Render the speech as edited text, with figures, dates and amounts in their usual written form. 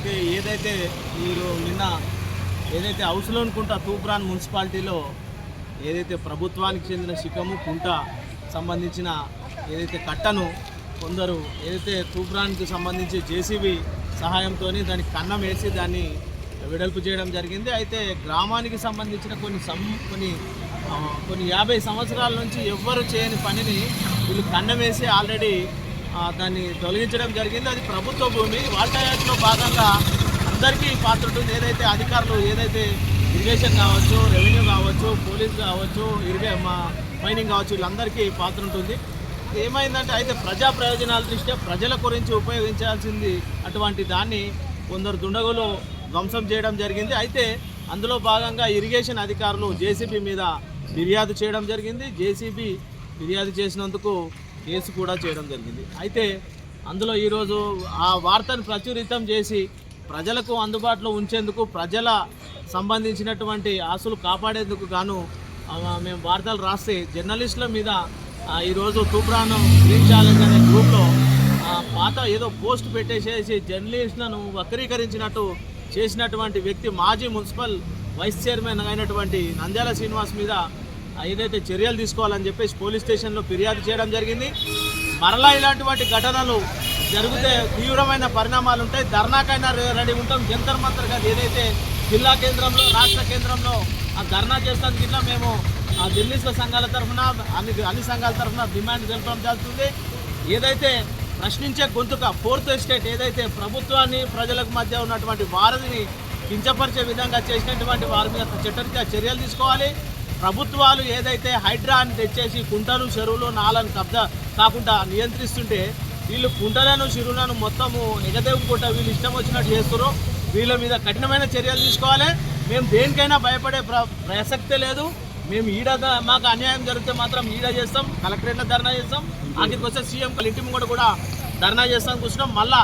అయితే ఏదైతే మీరు నిన్న ఏదైతే హౌస్లోనుకుంట తూప్రాన్ మున్సిపాలిటీలో ఏదైతే ప్రభుత్వానికి చెందిన శిఖము కుంట సంబంధించిన ఏదైతే కట్టను కొందరు ఏదైతే తూప్రాన్కి సంబంధించి జేసీబీ సహాయంతో దానికి కన్నం వేసి దాన్ని వెడల్పు చేయడం జరిగింది. అయితే గ్రామానికి సంబంధించిన కొన్ని 50 సంవత్సరాల నుంచి ఎవ్వరు చేయని పనిని వీళ్ళు కన్నం వేసి ఆల్రెడీ దాన్ని తొలగించడం జరిగింది. అది ప్రభుత్వ భూమి. వాల్టా యాక్ట్లో భాగంగా అందరికీ పాత్ర ఉంటుంది. ఏదైతే అధికారులు ఏదైతే ఇరిగేషన్ కావచ్చు, రెవెన్యూ కావచ్చు, పోలీస్ కావచ్చు, మైనింగ్ కావచ్చు, వీళ్ళందరికీ పాత్ర ఉంటుంది. ఏమైందంటే అయితే ప్రజా ప్రయోజనాల దృష్ట్యా ప్రజల గురించి ఉపయోగించాల్సింది అటువంటి దాన్ని కొందరు దుండగులు ధ్వంసం చేయడం జరిగింది. అయితే అందులో భాగంగా ఇరిగేషన్ అధికారులు జేసీబీ మీద ఫిర్యాదు చేయడం జరిగింది. జేసీబీ ఫిర్యాదు చేసినందుకు కేసు కూడా చేయడం జరిగింది. అయితే అందులో ఈరోజు ఆ వార్తను ప్రచురితం చేసి ప్రజలకు అందుబాటులో ఉంచేందుకు, ప్రజల సంబంధించినటువంటి ఆస్తులు కాపాడేందుకు గాను మేము వార్తలు రాస్తే జర్నలిస్టుల మీద ఈరోజు తూప్రాన్ గ్రీన్ ఛాలెంజ్ అనే గ్రూప్లో పాత ఏదో పోస్ట్ పెట్టేసేసి జర్నలిస్టులను వక్రీకరించినట్టు చేసినటువంటి వ్యక్తి మాజీ మున్సిపల్ వైస్ చైర్మన్ అయినటువంటి నంద్యాల శ్రీనివాస్ మీద ఏదైతే చర్యలు తీసుకోవాలని చెప్పేసి పోలీస్ స్టేషన్లో ఫిర్యాదు చేయడం జరిగింది. మరలా ఇలాంటి ఘటనలు జరిగితే తీవ్రమైన పరిణామాలు ఉంటాయి. ధర్నాకైనా రెడీ ఉంటాం. జంతర్ మంతర్ కాదు, ఏదైతే జిల్లా కేంద్రంలో, రాష్ట్ర కేంద్రంలో ధర్నా చేస్తానికి ఇట్లా మేము జర్నలిస్టుల సంఘాల తరఫున అన్ని సంఘాల తరఫున డిమాండ్ తెలపడం జరుగుతుంది. ఏదైతే ప్రశ్నించే గొంతుక ఫోర్త్ ఎస్టేట్ ఏదైతే ప్రభుత్వాన్ని ప్రజలకు మధ్య ఉన్నటువంటి వారధిని కించపరిచే విధంగా చేసినటువంటి వారి మీద చట్టరీత్యా చర్యలు తీసుకోవాలి. ప్రభుత్వాలు ఏదైతే హైడ్రాని తెచ్చేసి కుంటలు, చెరువులు, నాలను కబ్జా కాకుండా నియంత్రిస్తుంటే వీళ్ళు కుంటలను, చెరువులను మొత్తము ఎగదేవుకుంటా వీళ్ళు ఇష్టం వచ్చినట్టు చేస్తారు. వీళ్ళ మీద కఠినమైన చర్యలు తీసుకోవాలి. మేము దేనికైనా భయపడే ప్రసక్తే లేదు. మేము మాకు అన్యాయం జరిగితే మాత్రం ఈడ చేస్తాం, కలెక్టరేట్లో ధర్నా చేస్తాం, ఆఖరికి వస్తే సీఎం ఇంటి ముంగట కూడా ధర్నా చేస్తాం కూర్చున్నాం. మళ్ళా